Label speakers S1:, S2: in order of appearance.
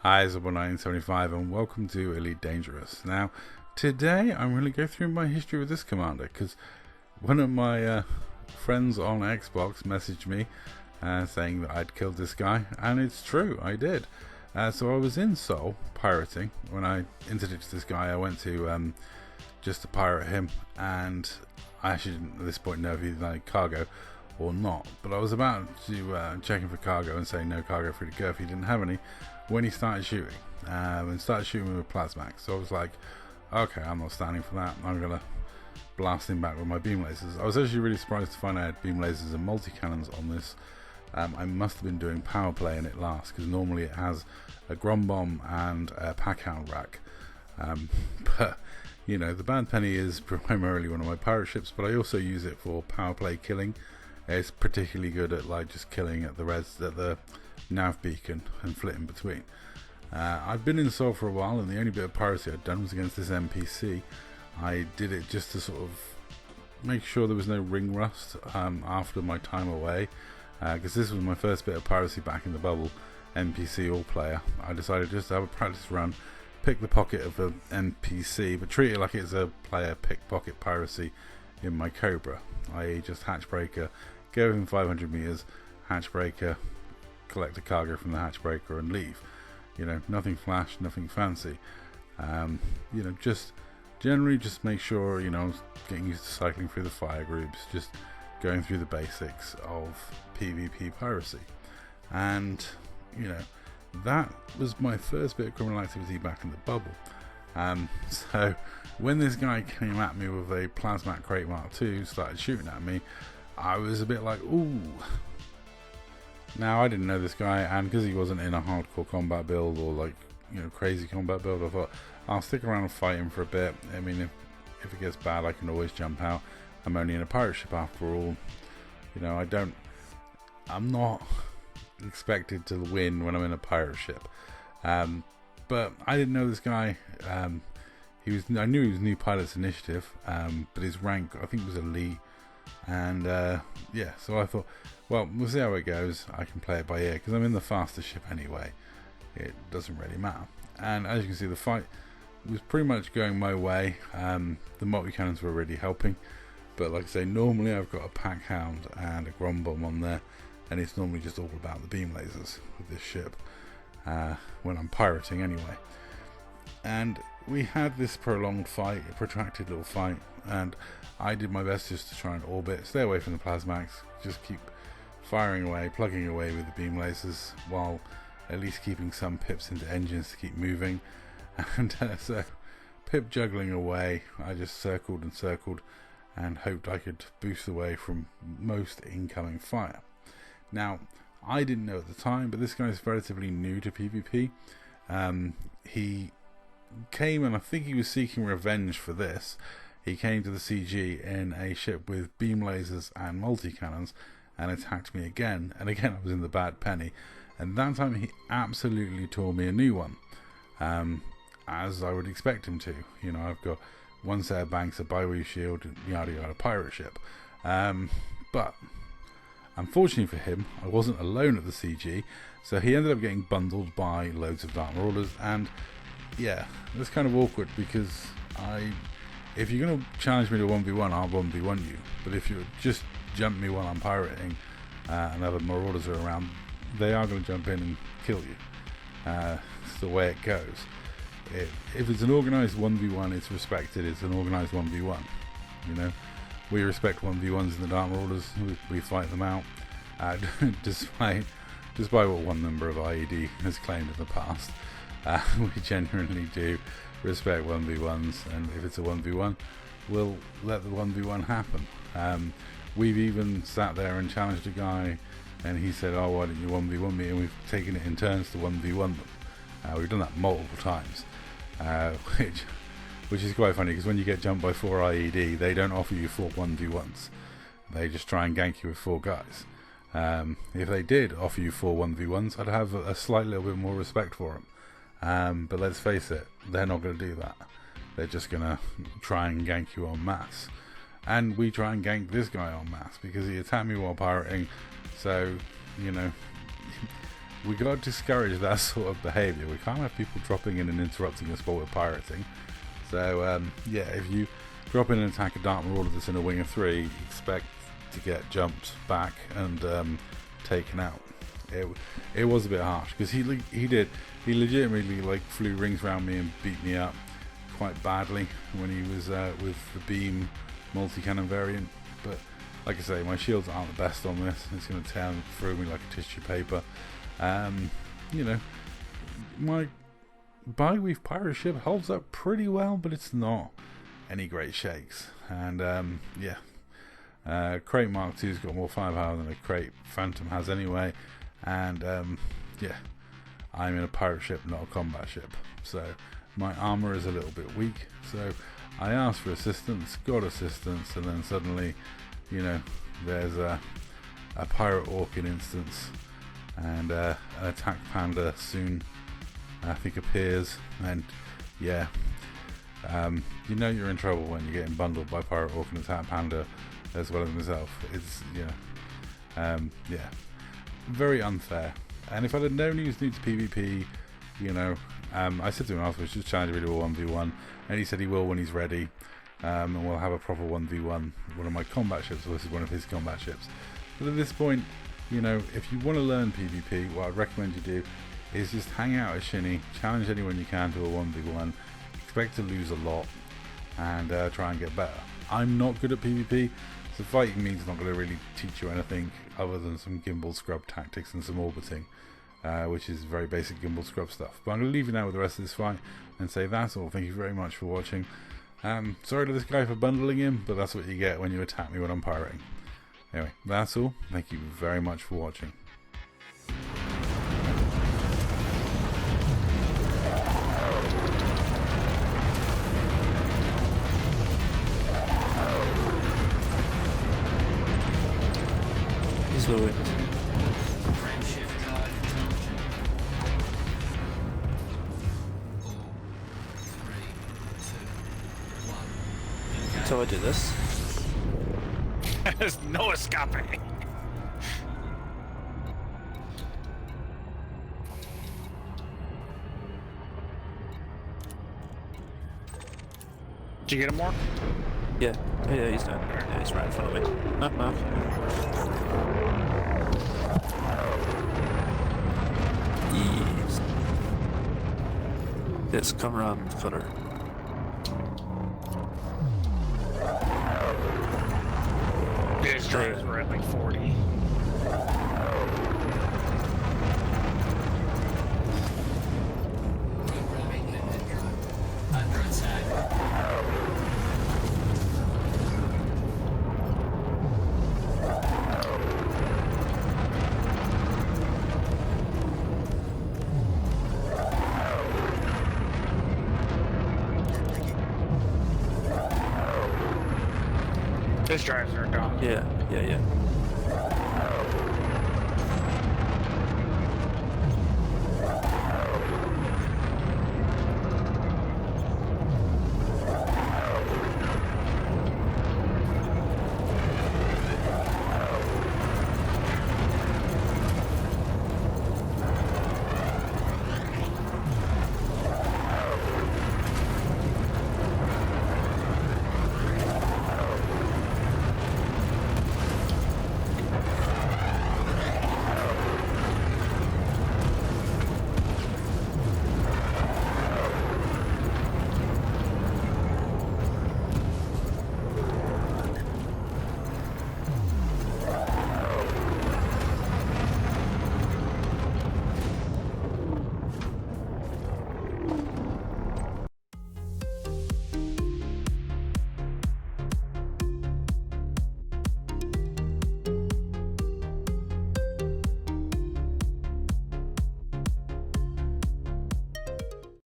S1: Hi, it's 1975 and welcome to Elite Dangerous. Now, today I'm going to go through my history with this commander because one of my friends on Xbox messaged me saying that I'd killed this guy, and it's true, I did. So I was in Seoul pirating. When I interdicted this guy, I went to just to pirate him, and I actually didn't at this point know if he had cargo or not, but I was about to check in for cargo and say no cargo free to go if he didn't have any, when he started shooting and started shooting me with plasmax. So I was like, okay, I'm not standing for that, I'm gonna blast him back with my beam lasers. I was actually really surprised to find I had beam lasers and multi-cannons on this. I must have been doing power play in it last, because normally it has a grom bomb and a pack hound rack, but you know, the Bad Penny is primarily one of my pirate ships, but I also use it for power play killing. It's particularly good at like just killing at the nav beacon and flitting between. I've been in Seoul for a while, and the only bit of piracy I'd done was against this NPC. I did it just to sort of make sure there was no ring rust after my time away, because this was my first bit of piracy back in the bubble. NPC all player. I decided just to have a practice run, pick the pocket of an NPC, but treat it like it's a player pickpocket piracy in my Cobra, i.e. just hatchbreaker, go within 500 meters, hatchbreaker, collect a cargo from the hatchbreaker and leave. You know, nothing flash, nothing fancy. You know, just generally just make sure, you know, getting used to cycling through the fire groups, just going through the basics of PvP piracy. And, you know, that was my first bit of criminal activity back in the bubble. So when this guy came at me with a Plasmat Crate Mark II, started shooting at me, I was a bit like, ooh. Now, I didn't know this guy, and because he wasn't in a hardcore combat build or like, you know, crazy combat build, I thought I'll stick around and fight him for a bit. I mean, if it gets bad, I can always jump out. I'm only in a pirate ship after all. You know, I'm not expected to win when I'm in a pirate ship. But I didn't know this guy. I knew he was New Pilot's Initiative, but his rank, I think, was Elite. And yeah, so I thought, well, we'll see how it goes. I can play it by ear because I'm in the faster ship anyway. It doesn't really matter. And as you can see, the fight was pretty much going my way. The multi-cannons were already helping, but like I say, normally I've got a pack hound and a grom bomb on there, and it's normally just all about the beam lasers with this ship when I'm pirating anyway. And we had this prolonged fight, a protracted little fight, and I did my best just to try and orbit, stay away from the plasmax, just keep firing away, plugging away with the beam lasers, while at least keeping some pips into engines to keep moving. And so pip juggling away, I just circled and circled and hoped I could boost away from most incoming fire. Now, I didn't know at the time, but this guy is relatively new to PvP. He came, and I think he was seeking revenge for this. He came to the CG in a ship with beam lasers and multi-cannons and attacked me again, and again I was in the Bad Penny, and that time he absolutely tore me a new one, as I would expect him to. You know, I've got one set of banks, a bi-weave shield, yada yada, pirate ship. But unfortunately for him, I wasn't alone at the CG, so he ended up getting bundled by loads of Dark Marauders. And yeah, that's kind of awkward, because if you're going to challenge me to 1v1, I'll 1v1 you. But if you just jump me while I'm pirating and other Marauders are around, they are going to jump in and kill you. It's the way it goes. If it's an organised 1v1, it's respected. It's an organised 1v1. You know, we respect 1v1s in the Dark Marauders. We fight them out, despite what one member of IED has claimed in the past. We genuinely do respect 1v1s, and if it's a 1v1, we'll let the 1v1 happen. We've even sat there and challenged a guy, and he said, oh, why don't you 1v1 me, and we've taken it in turns to 1v1 them. We've done that multiple times, which is quite funny, because when you get jumped by 4 IED, they don't offer you 4 1v1s. They just try and gank you with 4 guys. If they did offer you 4 1v1s, I'd have a slight little bit more respect for them. But let's face it, they're not going to do that. They're just going to try and gank you en masse. And we try and gank this guy en masse because he attacked me while pirating. So, you know, we got to discourage that sort of behaviour. We can't have people dropping in and interrupting us while we're pirating. So yeah, if you drop in and attack a Dark Marauder that's in a wing of 3, expect to get jumped back and taken out. It was a bit harsh because he legitimately like flew rings around me and beat me up quite badly when he was with the beam multi-cannon variant. But like I say, my shields aren't the best on this. It's going to tear through me like a tissue paper. You know, my Bi-Weave pirate ship holds up pretty well, but it's not any great shakes. And yeah, Crate Mark II's got more firepower than a Crate Phantom has anyway. And yeah, I'm in a pirate ship, not a combat ship, so my armor is a little bit weak. So I asked for assistance, got assistance, and then suddenly, you know, there's a pirate orc in instance, and an attack panda soon I think appears. And yeah, you know you're in trouble when you're getting bundled by pirate orc and attack panda as well as myself. It's yeah, very unfair. And if I'd have known he was new to PvP, you know, I said to him afterwards, just challenge me to a 1v1, and he said he will when he's ready, and we'll have a proper 1v1, one of my combat ships versus one of his combat ships. But at this point, you know, if you want to learn PvP, what I'd recommend you do is just hang out at Shinny, challenge anyone you can to a 1v1, expect to lose a lot, and try and get better. I'm not good at PvP, so fighting me is not going to really teach you anything other than some gimbal scrub tactics and some orbiting, which is very basic gimbal scrub stuff. But I'm going to leave you now with the rest of this fight and say that's all. Thank you very much for watching. Sorry to this guy for bundling him, but that's what you get when you attack me when I'm pirating. Anyway, that's all. Thank you very much for watching.
S2: He's ruined. So I do this.
S3: There's no escaping. Did you get him, Mark?
S2: Yeah. Yeah, he's done. Yeah, he's right in front of me. Yes. Let's come around the cutter.
S3: His drives were at like 40. His drives are gone.
S2: Yeah.